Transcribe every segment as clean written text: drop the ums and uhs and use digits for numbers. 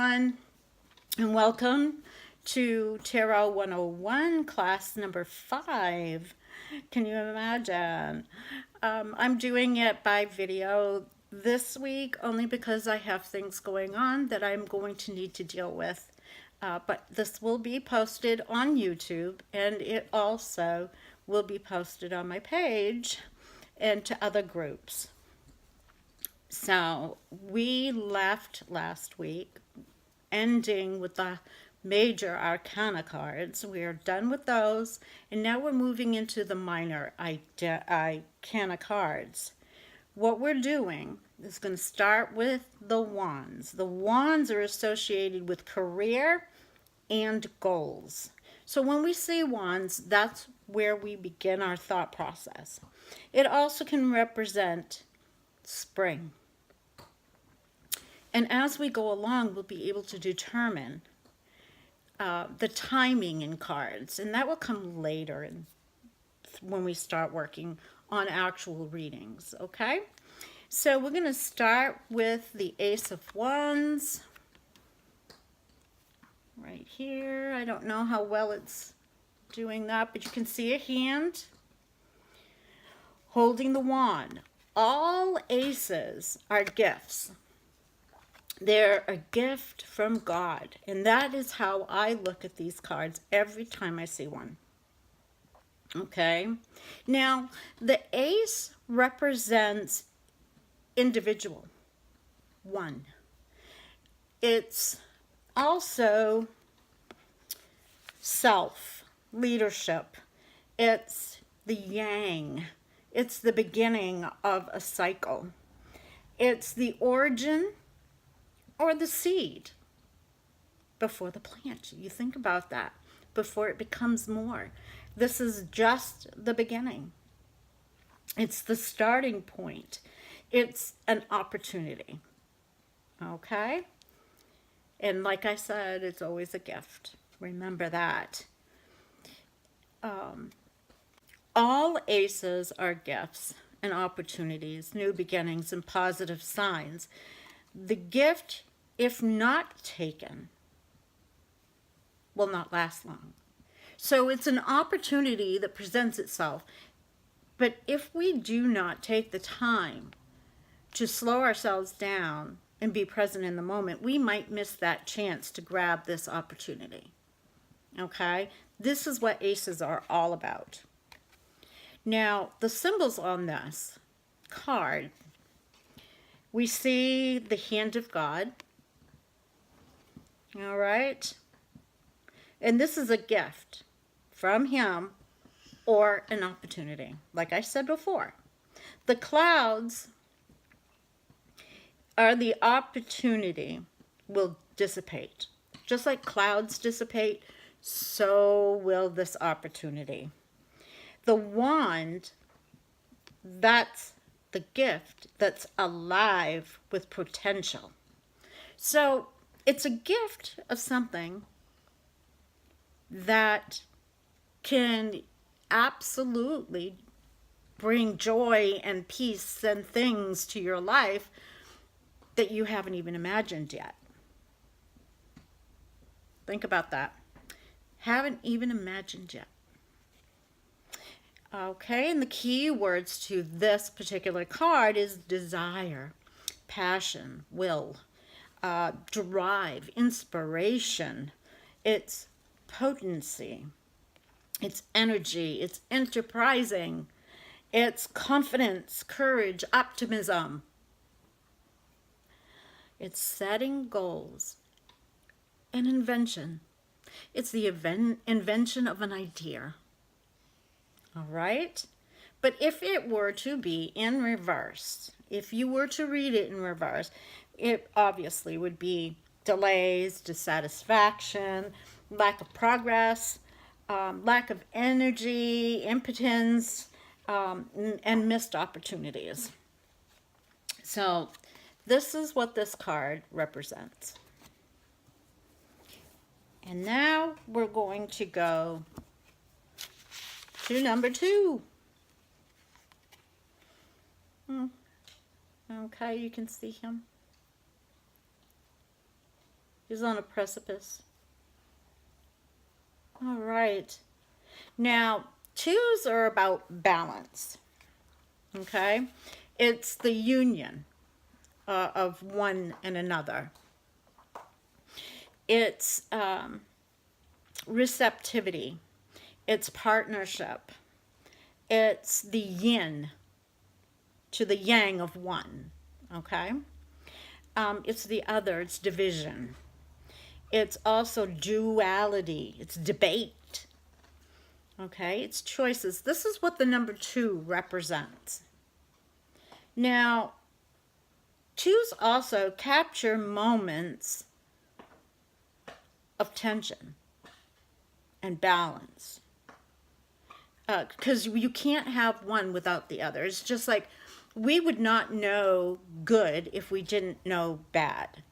everyone, and welcome to Tarot 101, class number 5. Can you imagine? I'm doing it by video this week only because I have things going on that I'm going to need to deal with. But this will be posted on YouTube, and it also will be posted on my page and to other groups. So we left last week ending with the major arcana cards. We are done with those, and now we're moving into the minor arcana cards. What we're doing is going to start with the wands. The wands are associated with career and goals. So when we see wands, that's where we begin our thought process. It also can represent spring. And as we go along, we'll be able to determine the timing in cards. And that will come later when we start working on actual readings, okay? So we're going to start with the Ace of Wands. Right here. I don't know how well it's doing that, but you can see a hand holding the wand. All aces are gifts. They're a gift from God, and that is how I look at these cards every time I see one. Okay? Now, the ace represents individual, one. It's also self, leadership. It's the yang. It's the beginning of a cycle. It's the origin or the seed before the plant. You think about that, before it becomes more. This is just the beginning. It's the starting point. It's an opportunity. Okay? And like I said, it's always a gift. Remember that. All aces are gifts and opportunities, new beginnings, and positive signs. The gift, if not taken, will not last long. So it's an opportunity that presents itself. But if we do not take the time to slow ourselves down and be present in the moment, we might miss that chance to grab this opportunity. Okay? This is what aces are all about. Now, the symbols on this card, we see the hand of God. All right? And this is a gift from him or an opportunity, like I said before. The clouds are the opportunity will dissipate. Just like clouds dissipate, so will this opportunity. The wand, that's the gift that's alive with potential. So it's a gift of something that can absolutely bring joy and peace and things to your life that you haven't even imagined yet. Think about that. Haven't even imagined yet. Okay, and the key words to this particular card is desire, passion, will, drive, inspiration. It's potency. It's energy. It's enterprising. It's confidence, courage, optimism. It's setting goals and invention. It's the invention of an idea. All right? But if it were to be in reverse, if you were to read it in reverse, it obviously would be delays, dissatisfaction, lack of progress, lack of energy, impotence, and missed opportunities. So this is what this card represents. And now we're going to go to number 2. Okay, you can see him. He's on a precipice. All right. Now, twos are about balance. Okay? It's the union of one and another. It's receptivity. It's partnership. It's the yin to the yang of one. Okay? It's the other. It's division. It's also duality. It's debate. Okay? It's choices. This is what the number 2 represents. Now, 2s also capture moments of tension and balance. Because you can't have one without the other. It's just like we would not know good if we didn't know bad.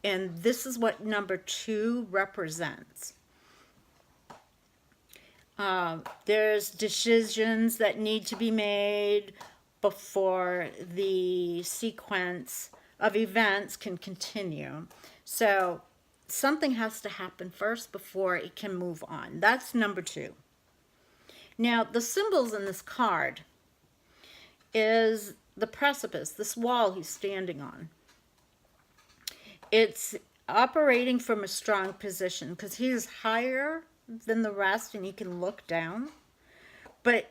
And this is what number 2 represents. There's decisions that need to be made before the sequence of events can continue. So something has to happen first before it can move on. That's number 2. Now, the symbols in this card is the precipice, this wall he's standing on. It's operating from a strong position because he's higher than the rest and he can look down. But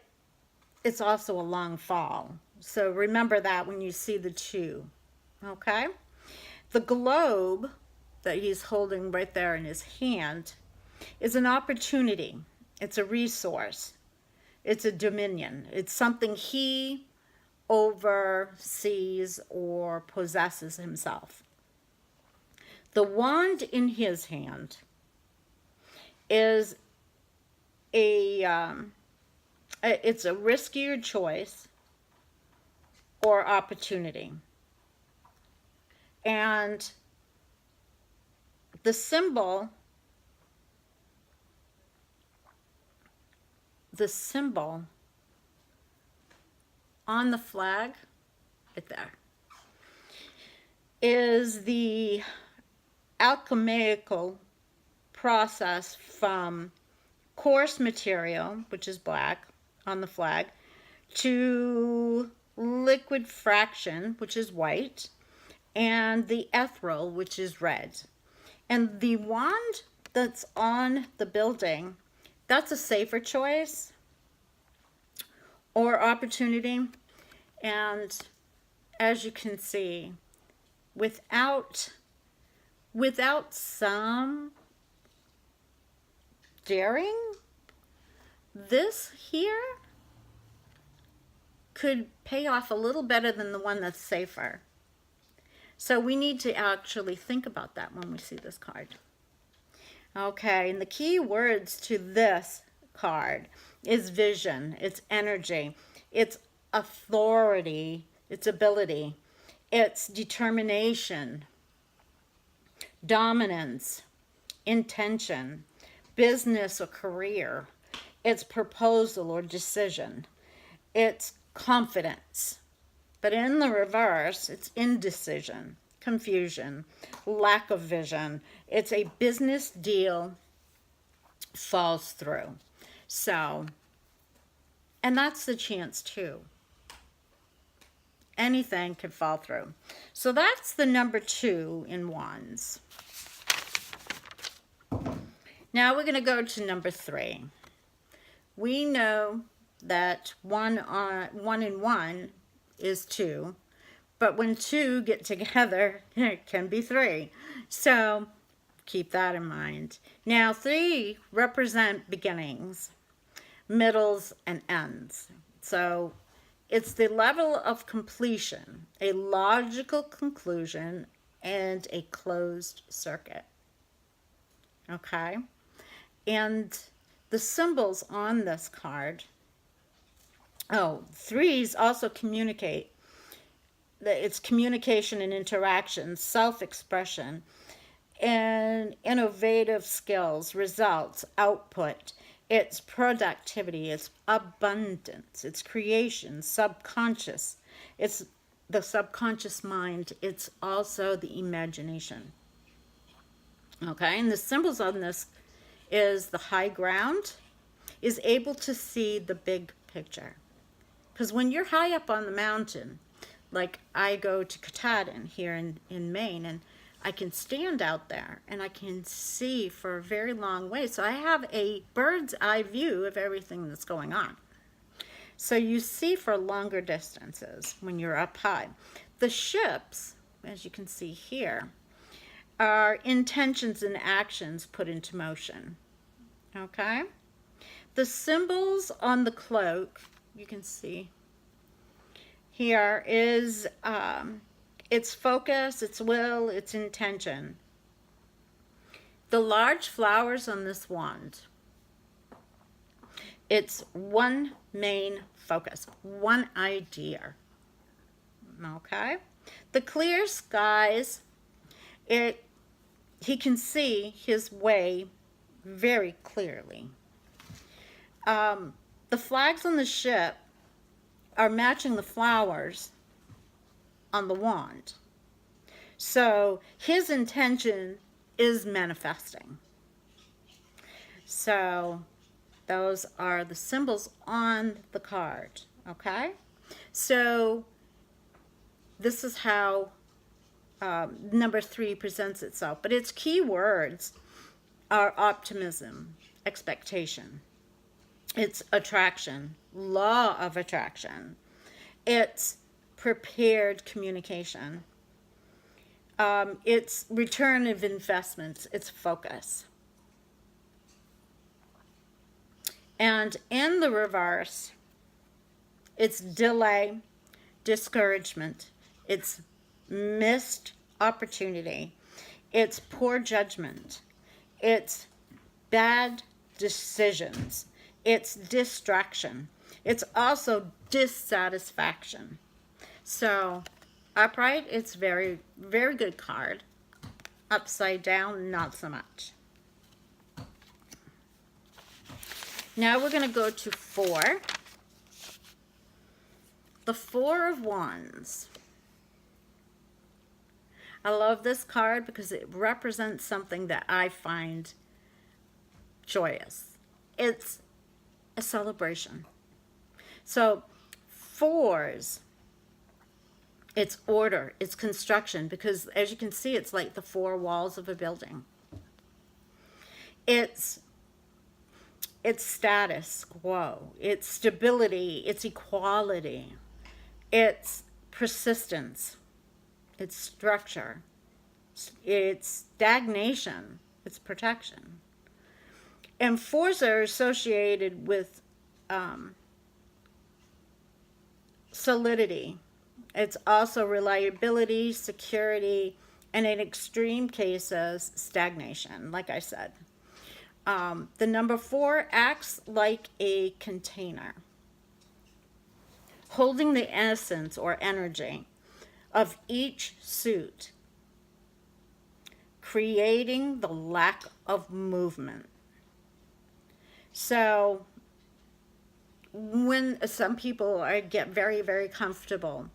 it's also a long fall. So remember that when you see the 2. Okay? The globe that he's holding right there in his hand is an opportunity. It's a resource. It's a dominion. It's something he oversees or possesses himself. The wand in his hand is it's a riskier choice or opportunity. And the symbol on the flag right there is the alchemical process from coarse material, which is black on the flag, to liquid fraction, which is white, and the ethereal, which is red. And the wand that's on the building, that's a safer choice or opportunity. And as you can see, without some daring, this here could pay off a little better than the one that's safer. So we need to actually think about that when we see this card. Okay, and the key words to this card is vision, it's energy, it's authority, it's ability, it's determination, dominance, intention, business or career, it's proposal or decision, it's confidence. But in the reverse, it's indecision, confusion, lack of vision. It's a business deal falls through. So, and that's the chance too. Anything could fall through. So that's the number 2 in wands. Now we're going to go to number 3. We know that 1 and 1 is 2, but when 2 get together, it can be 3. So keep that in mind. Now 3 represent beginnings, middles, and ends. So it's the level of completion, a logical conclusion, and a closed circuit. Okay? And the symbols on this card, 3s also communicate. It's communication and interaction, self-expression, and innovative skills, results, output. It's productivity, it's abundance, it's creation, subconscious. It's the subconscious mind. It's also the imagination. Okay, and the symbols on this is the high ground is able to see the big picture. Because when you're high up on the mountain, like I go to Katahdin here in Maine, and I can stand out there and I can see for a very long way. So I have a bird's eye view of everything that's going on. So you see for longer distances when you're up high. The ships, as you can see here, are intentions and actions put into motion. Okay? The symbols on the cloak, you can see here, is its focus, its will, its intention. The large flowers on this wand, it's one main focus, one idea. Okay? The clear skies, he can see his way very clearly. The flags on the ship are matching the flowers on the wand. So his intention is manifesting. So those are the symbols on the card, okay? So this is how number 3 presents itself. But its key words are optimism, expectation. It's attraction, law of attraction. It's prepared communication. It's return of investments. It's focus. And in the reverse, it's delay, discouragement. It's missed opportunity. It's poor judgment. It's bad decisions. It's distraction. It's also dissatisfaction. So upright, it's very, very good card. Upside down, not so much. Now we're going to go to 4. The 4 of Wands. I love this card because it represents something that I find joyous. It's a celebration. So 4s, it's order, it's construction, because as you can see, it's like the 4 walls of a building. It's status quo, it's stability, it's equality, it's persistence, it's structure, it's stagnation, it's protection. And 4s are associated with solidity. It's also reliability, security, and in extreme cases, stagnation, like I said. The number 4 acts like a container, holding the essence or energy of each suit, creating the lack of movement. So when some people get very, very comfortable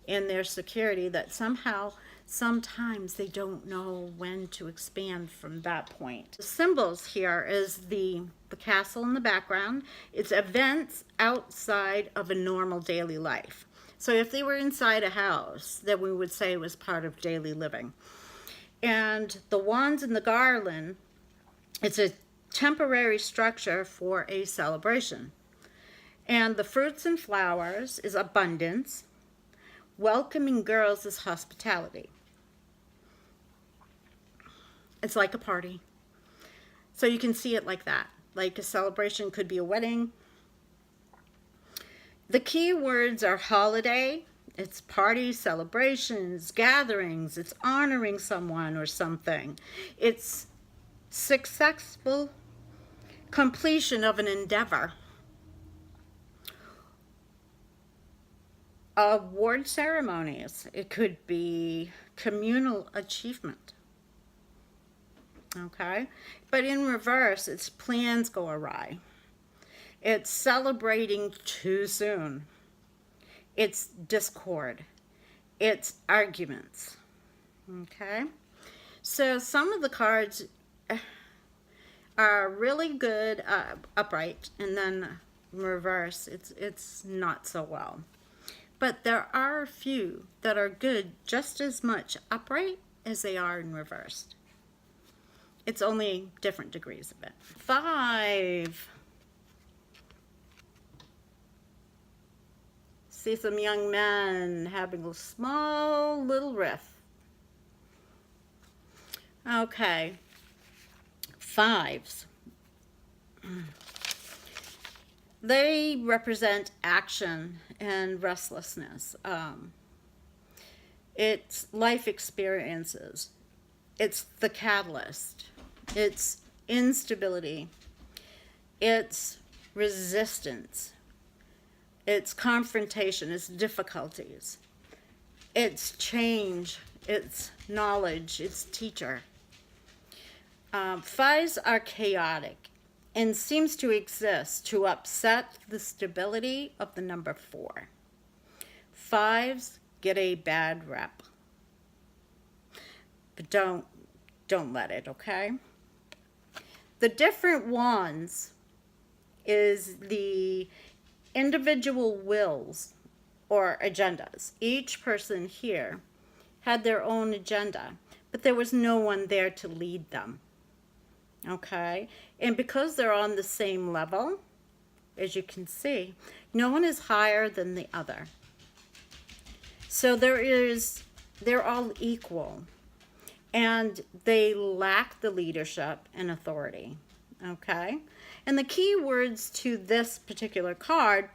in their security, that sometimes they don't know when to expand from that point. The symbols here is the castle in the background. It's events outside of a normal daily life. So if they were inside a house, then we would say it was part of daily living. And the wands and the garland, it's a temporary structure for a celebration. And the fruits and flowers is abundance. Welcoming girls is hospitality. It's like a party. So you can see it like that. Like a celebration could be a wedding. The key words are holiday. It's parties, celebrations, gatherings. It's honoring someone or something. It's successful completion of an endeavor. Award ceremonies. It could be communal achievement. Okay? But in reverse, its plans go awry. It's celebrating too soon. It's discord. It's arguments. Okay? So some of the cards are really good upright, and then reverse, it's not so well. But there are a few that are good just as much upright as they are in reversed. It's only different degrees of it. 5. See some young men having a small little riff. Okay. 5s. They represent action and restlessness. It's life experiences. It's the catalyst. It's instability. It's resistance. It's confrontation. It's difficulties. It's change. It's knowledge. It's teacher. 5s are chaotic and seems to exist to upset the stability of the number 4. 5s get a bad rep. But don't let it, okay? The different ones is the individual wills or agendas. Each person here had their own agenda, but there was no one there to lead them. Okay? And because they're on the same level, as you can see, no one is higher than the other. So they're all equal. And they lack the leadership and authority. Okay? And the key words to this particular card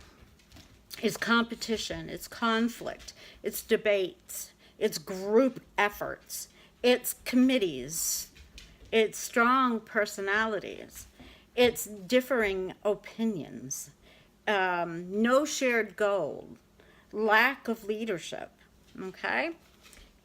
is competition, it's conflict, it's debates, it's group efforts, it's committees, it's strong personalities, it's differing opinions, no shared goal, lack of leadership, okay?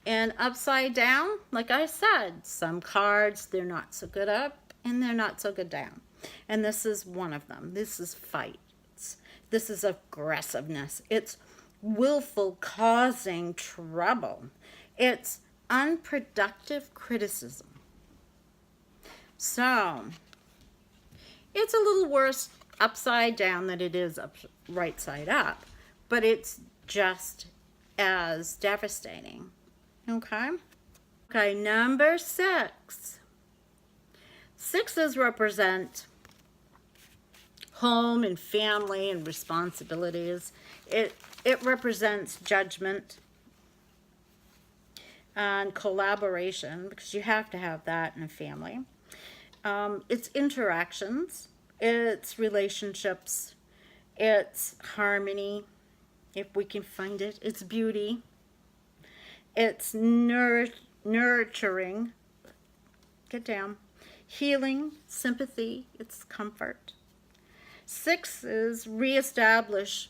And upside down, like I said, some cards, they're not so good up and they're not so good down. And this is one of them. This is fights. This is aggressiveness. It's willful causing trouble. It's unproductive criticism. So, it's a little worse upside down than it is right side up. But it's just as devastating. Okay? Okay, number 6. 6s represent home and family and responsibilities. It represents judgment and collaboration, because you have to have that in a family. It's interactions, it's relationships, it's harmony, if we can find it, it's beauty, it's nurturing, get down, healing, sympathy, it's comfort. 6s reestablish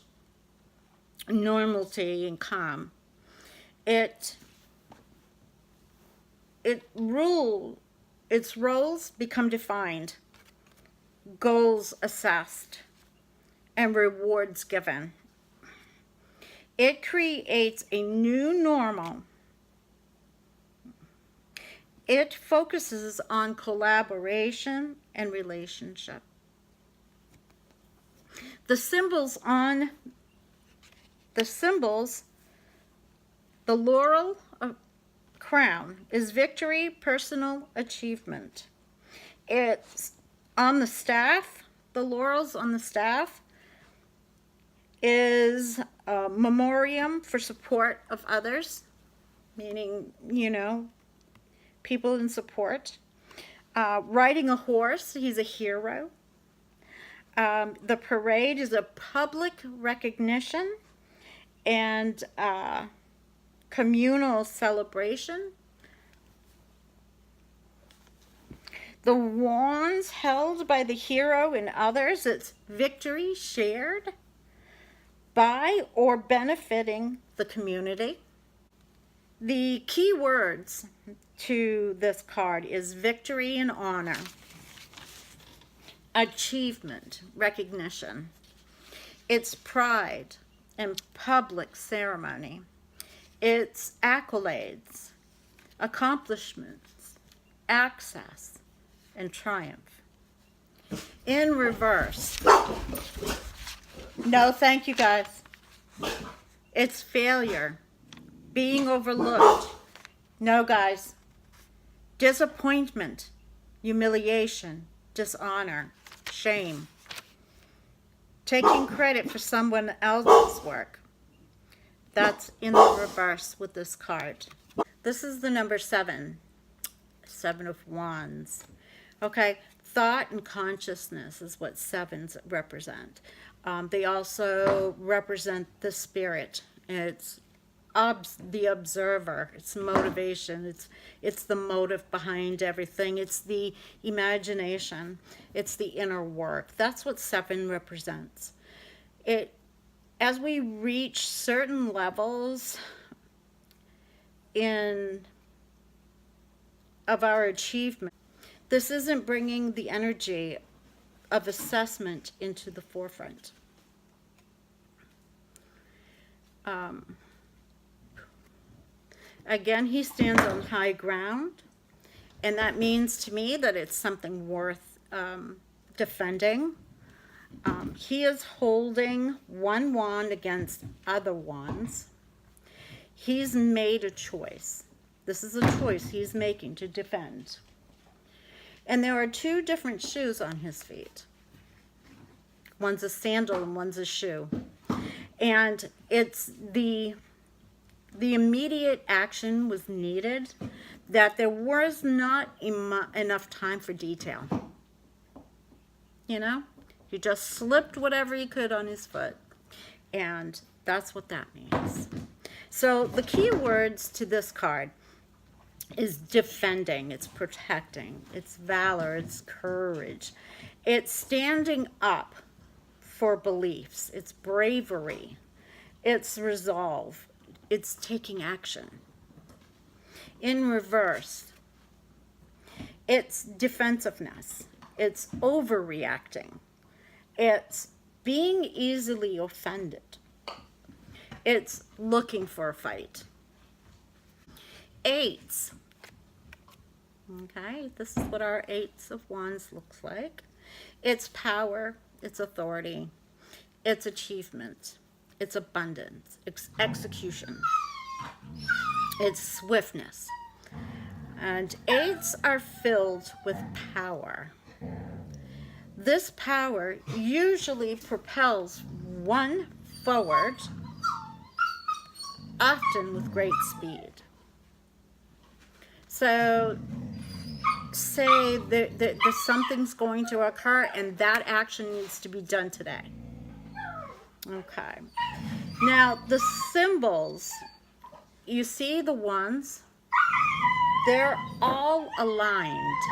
normalcy and calm. Its roles become defined, goals assessed, and rewards given. It creates a new normal. It focuses on collaboration and relationship. The symbols, the laurel crown is victory, personal achievement. It's on the staff, the laurels on the staff is a memoriam for support of others, meaning, people in support. Riding a horse, he's a hero. The parade is a public recognition and communal celebration. The wands held by the hero and others, it's victory shared by or benefiting the community. The key words to this card is victory and honor, achievement, recognition. It's pride and public ceremony. It's accolades, accomplishments, access, and triumph. In reverse, no thank you guys. It's failure, being overlooked. No guys. Disappointment, humiliation, dishonor, shame. Taking credit for someone else's work. That's in the reverse with this card. This is the number 7. 7 of Wands. Okay, thought and consciousness is what 7s represent. They also represent the spirit. It's the observer. It's motivation. It's the motive behind everything. It's the imagination. It's the inner work. That's what 7 represents. As we reach certain levels of our achievement, this isn't bringing the energy of assessment into the forefront. Again, he stands on high ground, and that means to me that it's something worth defending. He is holding one wand against other wands. He's made a choice. This is a choice he's making to defend. And there are 2 different shoes on his feet. One's a sandal and one's a shoe. And it's the immediate action was needed, that there was not enough time for detail. You know? He just slipped whatever he could on his foot. And that's what that means. So the key words to this card is defending, it's protecting, it's valor, it's courage, it's standing up for beliefs, it's bravery, it's resolve, it's taking action. In reverse, it's defensiveness, it's overreacting, it's being easily offended, it's looking for a fight. 8s. Okay, this is what our 8s of Wands looks like. It's power, it's authority, it's achievement, it's abundance, it's execution, it's swiftness. And 8s are filled with power. This power usually propels one forward, often with great speed. So say that something's going to occur and that action needs to be done today. Okay. Now the symbols, you see the ones, they're all aligned.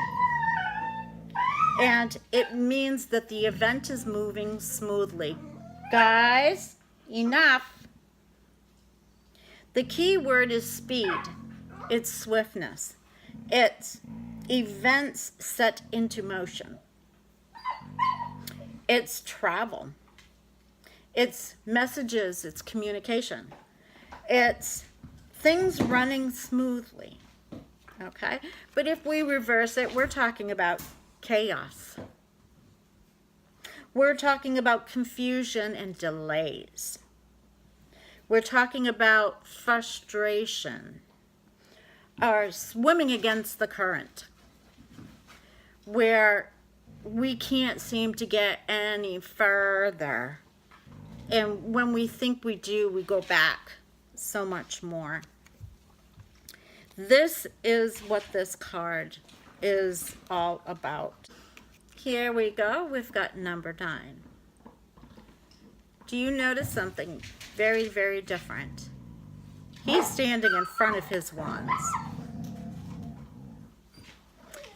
And it means that the event is moving smoothly. Guys, enough. The key word is speed. It's swiftness. It's events set into motion. It's travel. It's messages. It's communication. It's things running smoothly. Okay? But if we reverse it, we're talking about chaos. We're talking about confusion and delays. We're talking about frustration or swimming against the current, where we can't seem to get any further. And when we think we do, we go back so much more. This is what this card is all about. Here we go. We've got number 9. Do you notice something very, very different? He's standing in front of his wands.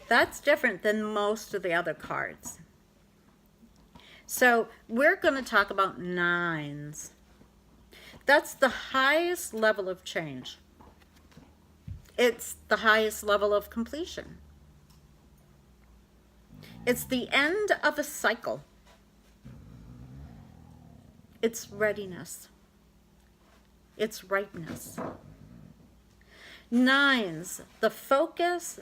That's different than most of the other cards. So we're going to talk about 9s. That's the highest level of change. It's the highest level of completion. It's the end of a cycle. It's readiness. It's ripeness. Nines, the focus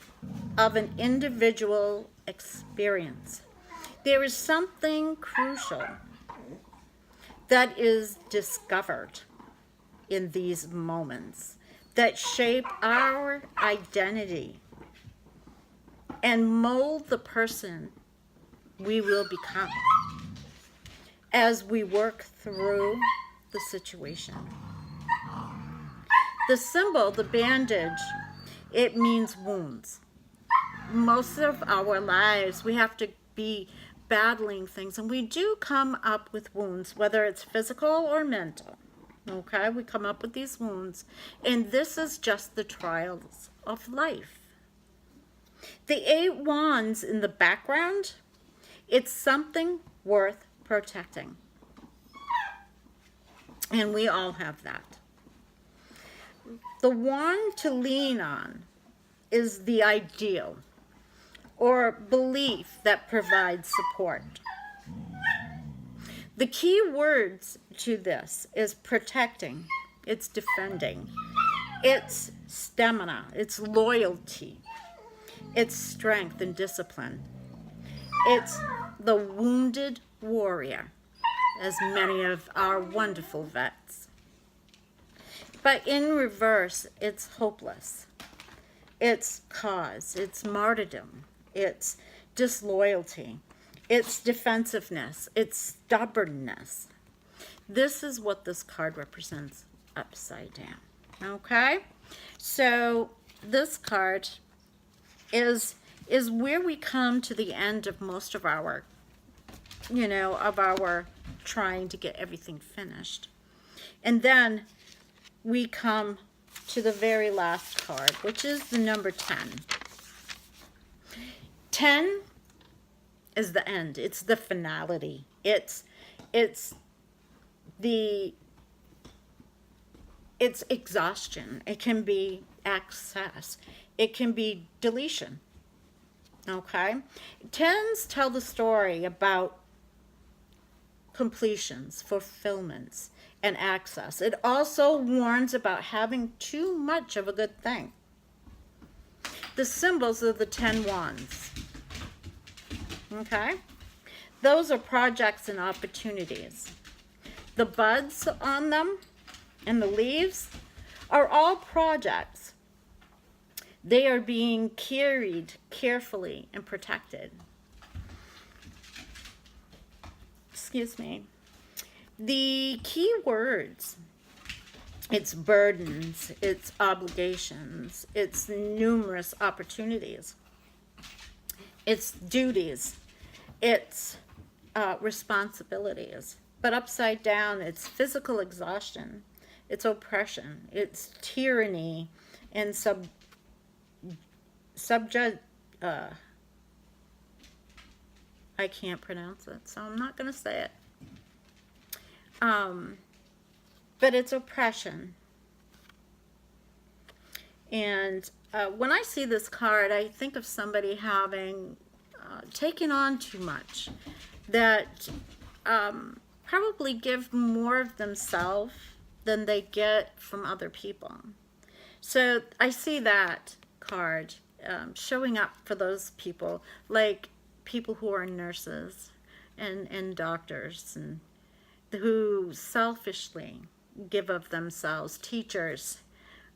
of an individual experience. There is something crucial that is discovered in these moments that shape our identity and mold the person we will become as we work through the situation. The symbol, the bandage, it means wounds. Most of our lives, we have to be battling things, and we do come up with wounds, whether it's physical or mental. Okay, we come up with these wounds, and this is just the trials of life. The 8 wands in the background, it's something worth protecting. And we all have that. The wand to lean on is the ideal or belief that provides support. The key words to this is protecting, it's defending, it's stamina, it's loyalty, it's strength and discipline. It's the wounded warrior, as many of our wonderful vets. But in reverse, it's hopeless. It's cause, it's martyrdom, it's disloyalty, it's defensiveness, it's stubbornness. This is what this card represents upside down. Okay? So this card is where we come to the end of most of our, of our trying to get everything finished. And then we come to the very last card, which is the number 10. 10 is the end. It's the finality. It's exhaustion. It can be excess. It can be deletion. Okay? Tens tell the story about completions, fulfillments, and access. It also warns about having too much of a good thing. The symbols of the 10 wands. Okay? Those are projects and opportunities. The buds on them and the leaves are all projects. They are being carried carefully and protected. Excuse me. The key words, it's burdens, it's obligations, it's numerous opportunities, it's duties, it's responsibilities. But upside down, it's physical exhaustion, it's oppression, it's tyranny, and I can't pronounce it, so I'm not going to say it. But it's oppression. And when I see this card, I think of somebody having taken on too much, that probably give more of themselves than they get from other people. So I see that card showing up for those people, like people who are nurses and doctors, and who selfishly give of themselves. Teachers,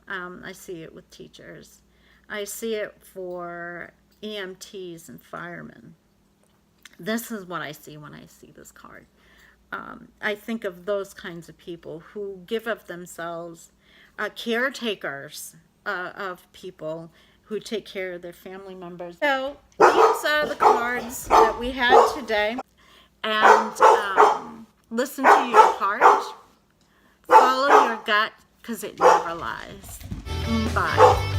I see it with teachers. I see it for EMTs and firemen. This is what I see when I see this card. I think of those kinds of people who give of themselves, caretakers of people who take care of their family members. So these are the cards that we had today. And listen to your heart. Follow your gut, because it never lies. Bye.